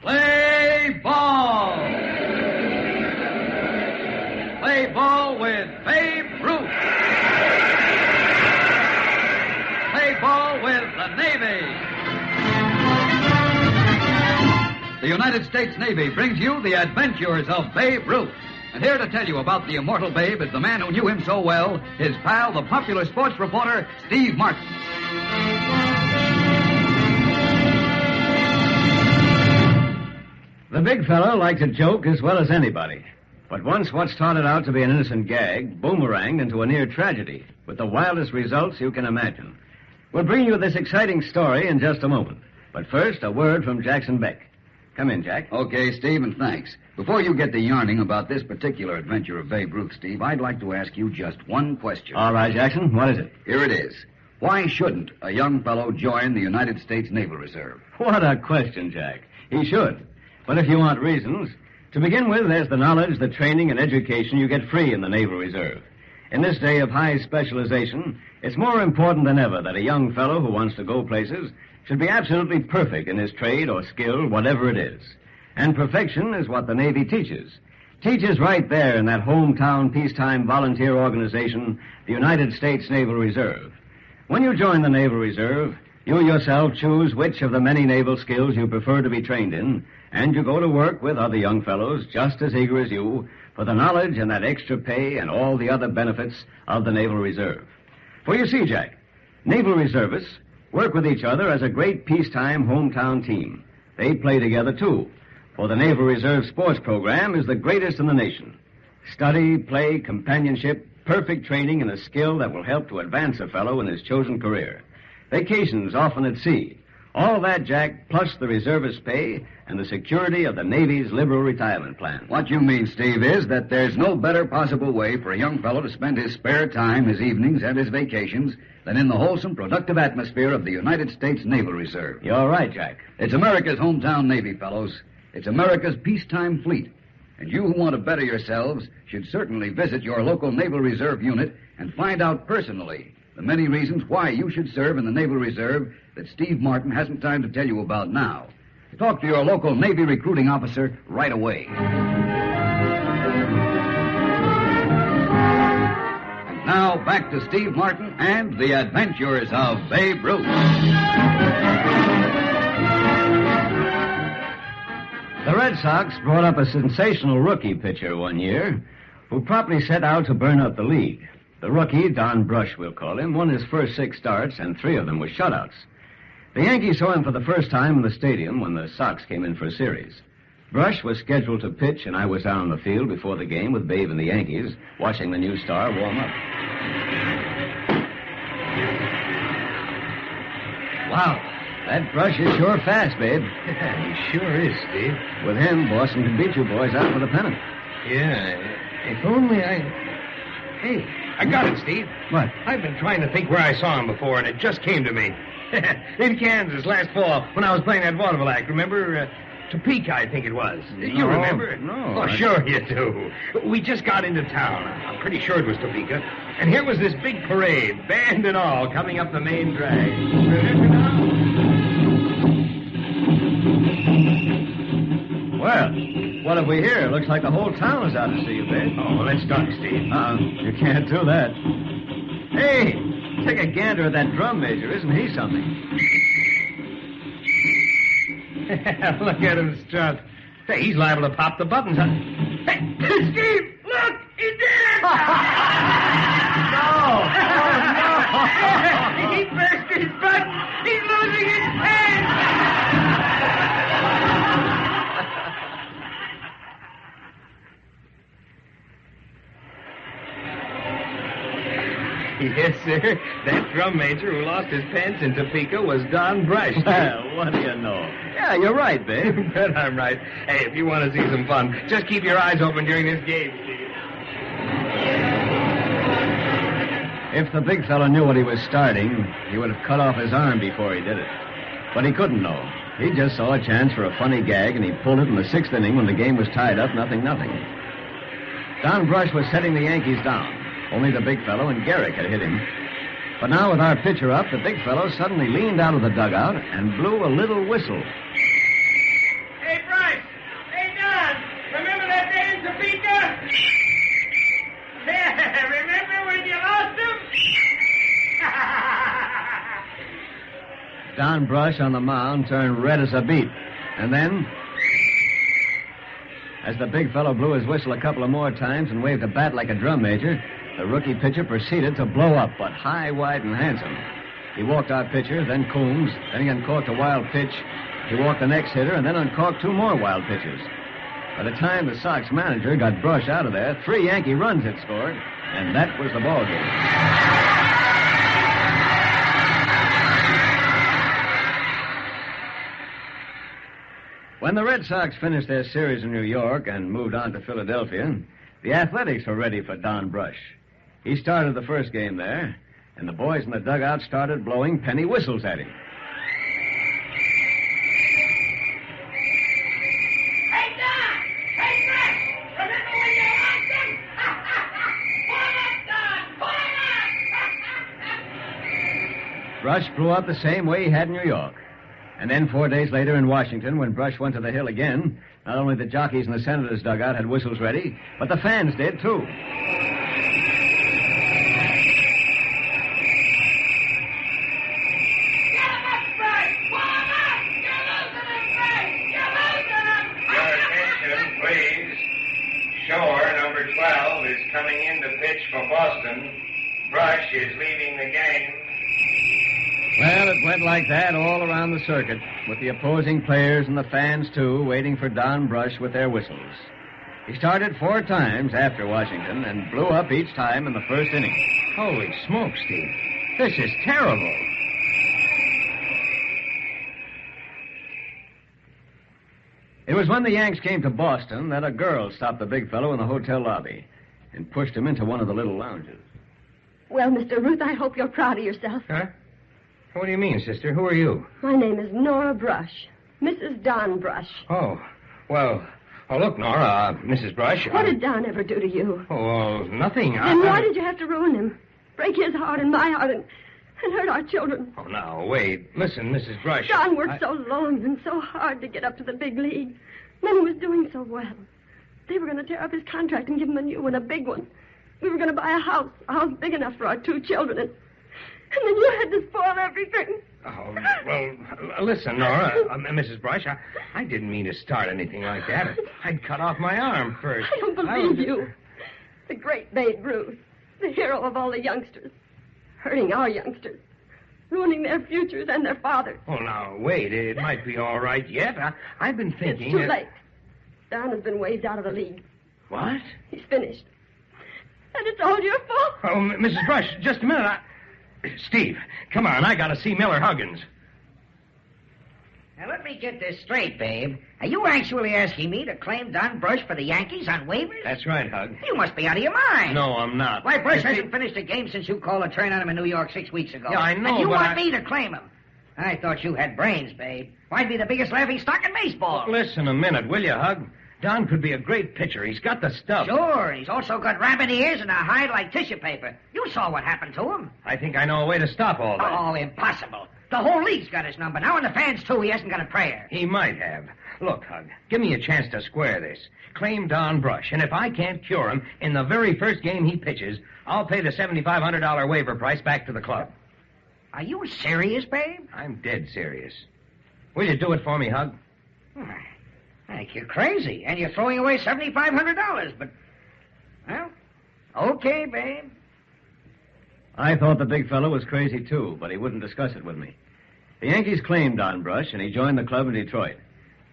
Play ball! Play ball with Babe Ruth! Play ball with the Navy! The United States Navy brings you the adventures of Babe Ruth. And here to tell you about the immortal Babe is the man who knew him so well, his pal, the popular sports reporter, Steve Martin. The big fellow liked a joke as well as anybody. But once what started out to be an innocent gag boomeranged into a near tragedy with the wildest results you can imagine. We'll bring you this exciting story in just a moment. But first, a word from Jackson Beck. Come in, Jack. Okay, Steve, and thanks. Before you get to yarning about this particular adventure of Babe Ruth, Steve, I'd like to ask you just one question. All right, Jackson. What is it? Here it is. Why shouldn't a young fellow join the United States Naval Reserve? What a question, Jack. He should. But if you want reasons, to begin with, there's the knowledge, the training, and education you get free in the Naval Reserve. In this day of high specialization, it's more important than ever that a young fellow who wants to go places should be absolutely perfect in his trade or skill, whatever it is. And perfection is what the Navy teaches. Teaches right there in that hometown peacetime volunteer organization, the United States Naval Reserve. When you join the Naval Reserve, you yourself choose which of the many naval skills you prefer to be trained in, and you go to work with other young fellows just as eager as you for the knowledge and that extra pay and all the other benefits of the Naval Reserve. For you see, Jack, Naval Reservists work with each other as a great peacetime hometown team. They play together, too, for the Naval Reserve sports program is the greatest in the nation. Study, play, companionship, perfect training, and a skill that will help to advance a fellow in his chosen career. Vacations often at sea. All that, Jack, plus the reservist pay and the security of the Navy's liberal retirement plan. What you mean, Steve, is that there's no better possible way for a young fellow to spend his spare time, his evenings, and his vacations than in the wholesome, productive atmosphere of the United States Naval Reserve. You're right, Jack. It's America's hometown Navy, fellows. It's America's peacetime fleet. And you who want to better yourselves should certainly visit your local Naval Reserve unit and find out personally the many reasons why you should serve in the Naval Reserve that Steve Martin hasn't time to tell you about now. Talk to your local Navy recruiting officer right away. And now back to Steve Martin and the adventures of Babe Ruth. The Red Sox brought up a sensational rookie pitcher one year who promptly set out to burn up the league. The rookie, Don Brush, we'll call him, won his first 6 starts, and 3 of them were shutouts. The Yankees saw him for the first time in the stadium when the Sox came in for a series. Brush was scheduled to pitch, and I was down on the field before the game with Babe and the Yankees, watching the new star warm up. Wow, that Brush is sure fast, Babe. Yeah, he sure is, Steve. With him, Boston can beat you boys out for the pennant. Yeah, if only I... Hey, I got it, Steve. What? I've been trying to think where I saw him before, and it just came to me. In Kansas last fall when I was playing that vaudeville act, remember? Topeka, I think it was. You remember? No. Oh, sure you do. We just got into town. I'm pretty sure it was Topeka. And here was this big parade, band and all, coming up the main drag. Remember now? Well, what have we here? Looks like the whole town is out to see you, Babe. Oh, well, let's start, Steve. You can't do that. Hey, take a gander at that drum major. Isn't he something? Look at him strut. Hey, he's liable to pop the buttons. Huh? Hey, Steve, look! He did it! No! He burst his button! He's losing his pen! Yes, sir. That drum major who lost his pants in Topeka was Don Brush. Well, what do you know? Yeah, you're right, Babe. Bet I'm right. Hey, if you want to see some fun, just keep your eyes open during this game, Steve. If the big fellow knew what he was starting, he would have cut off his arm before he did it. But he couldn't know. He just saw a chance for a funny gag, and he pulled it in the 6th inning when the game was tied up 0-0. Don Brush was setting the Yankees down. Only the big fellow and Garrick had hit him. But now with our pitcher up, the big fellow suddenly leaned out of the dugout and blew a little whistle. Hey, Brush! Don Brush on the mound turned red as a beet. And then, as the big fellow blew his whistle a couple of more times and waved a bat like a drum major, the rookie pitcher proceeded to blow up, but high, wide, and handsome. He walked our pitcher, then Coombs, then he uncorked a wild pitch. He walked the next hitter, and then uncorked 2 more wild pitches. By the time the Sox manager got Brush out of there, 3 Yankee runs had scored, and that was the ball game. When the Red Sox finished their series in New York and moved on to Philadelphia, the Athletics were ready for Don Brush. He started the first game there, and the boys in the dugout started blowing penny whistles at him. Hey, Don! Hey, Brush! Remember when you lost him? Pull up, Don! Pull up! Brush blew up the same way he had in New York. And then 4 days later in Washington, when Brush went to the hill again, not only the jockeys in the Senators' dugout had whistles ready, but the fans did, too. Coming in to pitch for Boston. Brush is leading the game. Well, it went like that all around the circuit, with the opposing players and the fans, too, waiting for Don Brush with their whistles. He started 4 times after Washington and blew up each time in the first inning. Holy smoke, Steve. This is terrible. It was when the Yanks came to Boston that a girl stopped the big fellow in the hotel lobby and pushed him into one of the little lounges. Well, Mr. Ruth, I hope you're proud of yourself. Huh? What do you mean, sister? Who are you? My name is Nora Brush. Mrs. Don Brush. Oh, well, look, Nora, Mrs. Brush. What did Don ever do to you? Oh, nothing. Then why did you have to ruin him? Break his heart and my heart and hurt our children? Oh, now, wait. Listen, Mrs. Brush. Don worked so long and so hard to get up to the big league. Then he was doing so well. They were going to tear up his contract and give him a new one, a big one. We were going to buy a house big enough for our 2 children. And then you had to spoil everything. Oh, well, listen, Nora, Mrs. Brush, I didn't mean to start anything like that. I'd cut off my arm first. I don't believe you. The great Babe Ruth, the hero of all the youngsters, hurting our youngsters, ruining their futures and their fathers. Oh, now, wait. It might be all right yet. I've been thinking... It's too late. Don has been waved out of the league. What? He's finished. And it's all your fault. Oh, Mrs. Brush, just a minute. Steve, come on. I got to see Miller Huggins. Now, let me get this straight, Babe. Are you actually asking me to claim Don Brush for the Yankees on waivers? That's right, Hug. You must be out of your mind. No, I'm not. Why, Brush hasn't finished a game since you called a turn on him in New York 6 weeks ago. Yeah, I know, and you but want me to claim him. I thought you had brains, Babe. Why'd be the biggest laughing stock in baseball? Well, listen a minute, will you, Hug? Don could be a great pitcher. He's got the stuff. Sure, he's also got rabbit ears and a hide like tissue paper. You saw what happened to him. I think I know a way to stop all that. Oh, impossible. The whole league's got his number now, and the fans, too. He hasn't got a prayer. He might have. Look, Hug, give me a chance to square this. Claim Don Brush, and if I can't cure him in the very first game he pitches, I'll pay the $7,500 waiver price back to the club. Are you serious, Babe? I'm dead serious. Will you do it for me, Hug? I think you're crazy, and you're throwing away $7,500, but... Well, okay, Babe. I thought the big fellow was crazy, too, but he wouldn't discuss it with me. The Yankees claimed Don Brush, and he joined the club in Detroit.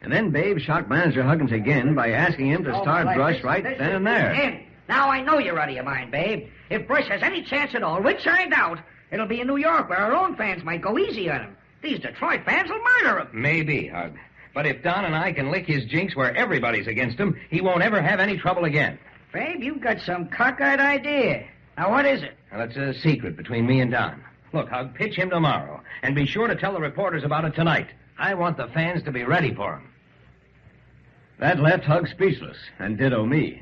And then Babe shocked manager Huggins again by asking him to start Brush right then and there. Now I know you're out of your mind, Babe. If Brush has any chance at all, which I doubt, it'll be in New York, where our own fans might go easy on him. These Detroit fans will murder him. Maybe, Hug. But if Don and I can lick his jinx where everybody's against him, he won't ever have any trouble again. Babe, you've got some cockeyed idea. Now, what is it? Well, it's a secret between me and Don. Look, Hug, pitch him tomorrow. And be sure to tell the reporters about it tonight. I want the fans to be ready for him. That left Hug speechless, and ditto me.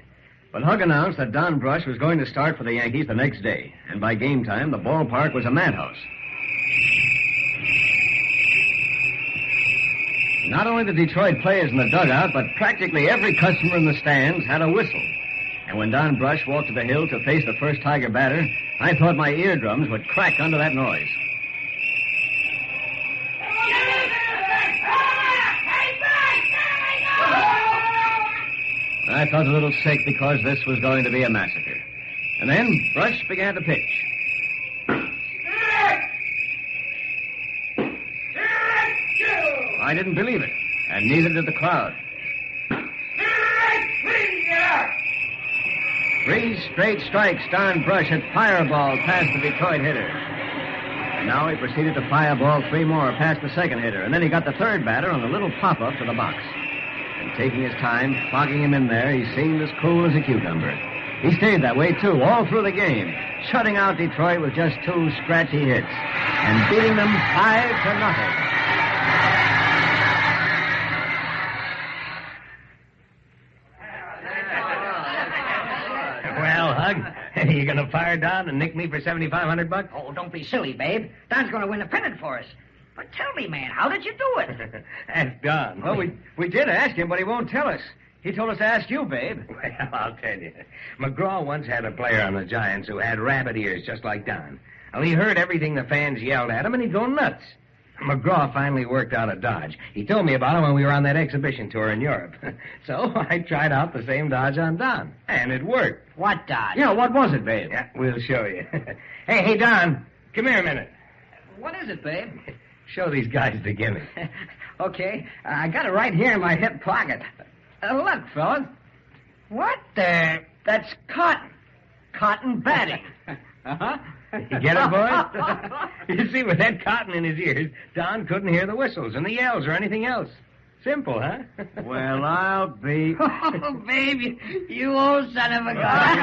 But Hug announced that Don Brush was going to start for the Yankees the next day. And by game time, the ballpark was a madhouse. Not only the Detroit players in the dugout, but practically every customer in the stands had a whistle. And when Don Brush walked to the hill to face the first Tiger batter, I thought my eardrums would crack under that noise. Get I felt a little sick because this was going to be a massacre. And then Brush began to pitch. I didn't believe it, and neither did the crowd. 3 straight strikes. Don Brush had fireball past the Detroit hitter. And now he proceeded to fireball 3 more past the second hitter, and then he got the third batter on a little pop-up to the box. And taking his time, fogging him in there, he seemed as cool as a cucumber. He stayed that way, too, all through the game, shutting out Detroit with just 2 scratchy hits and beating them 5-0. Well, Hug, you going to fire Don and nick me for $7,500? Oh, don't be silly, babe. Don's going to win the pennant for us. But tell me, man, how did you do it? Ask Don. Well, we did ask him, but he won't tell us. He told us to ask you, babe. Well, I'll tell you. McGraw once had a player on the Giants who had rabbit ears just like Don. Well, he heard everything the fans yelled at him, and he'd go nuts. McGraw finally worked out a dodge. He told me about it when we were on that exhibition tour in Europe. So I tried out the same dodge on Don, and it worked. What dodge? Yeah, what was it, babe? Yeah, we'll show you. Hey, Don, come here a minute. What is it, babe? Show these guys the gimmick. Okay, I got it right here in my hip pocket. Look, fellas. What the... That's cotton. Cotton batting. Uh-huh. You get it, boys? You see, with that cotton in his ears, Don couldn't hear the whistles and the yells or anything else. Simple, huh? Well, I'll be... Oh, baby, you old son of a gun.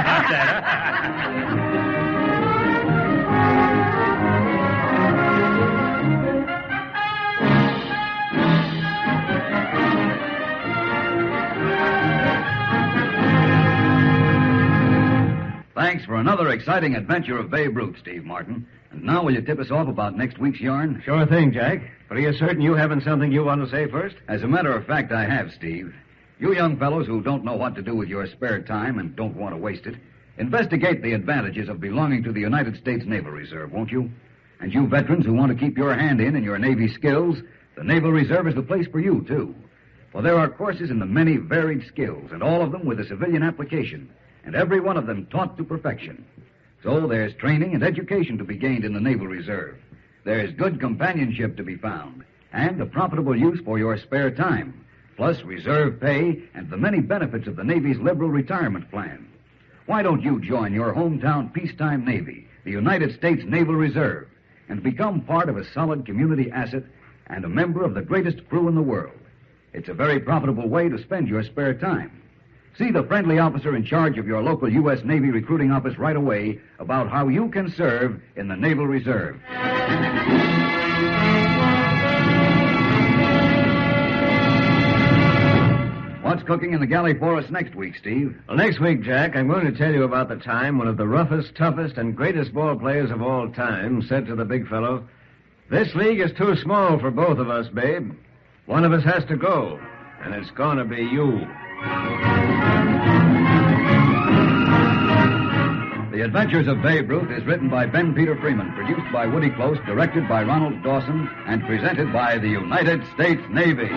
Thanks for another exciting adventure of Babe Ruth, Steve Martin. And now will you tip us off about next week's yarn? Sure thing, Jack. But are you certain you haven't something you want to say first? As a matter of fact, I have, Steve. You young fellows who don't know what to do with your spare time and don't want to waste it, investigate the advantages of belonging to the United States Naval Reserve, won't you? And you veterans who want to keep your hand in your Navy skills, the Naval Reserve is the place for you, too. For there are courses in the many varied skills, and all of them with a civilian application, and every one of them taught to perfection. So there's training and education to be gained in the Naval Reserve. There's good companionship to be found, and a profitable use for your spare time, plus reserve pay and the many benefits of the Navy's liberal retirement plan. Why don't you join your hometown peacetime Navy, the United States Naval Reserve, and become part of a solid community asset and a member of the greatest crew in the world? It's a very profitable way to spend your spare time. See the friendly officer in charge of your local U.S. Navy recruiting office right away about how you can serve in the Naval Reserve. What's cooking in the galley for us next week, Steve? Well, next week, Jack, I'm going to tell you about the time one of the roughest, toughest, and greatest ball players of all time said to the big fellow, "This league is too small for both of us, babe. One of us has to go, and it's going to be you." The Adventures of Babe Ruth is written by Ben Peter Freeman, produced by Woody Close, directed by Ronald Dawson, and presented by the United States Navy.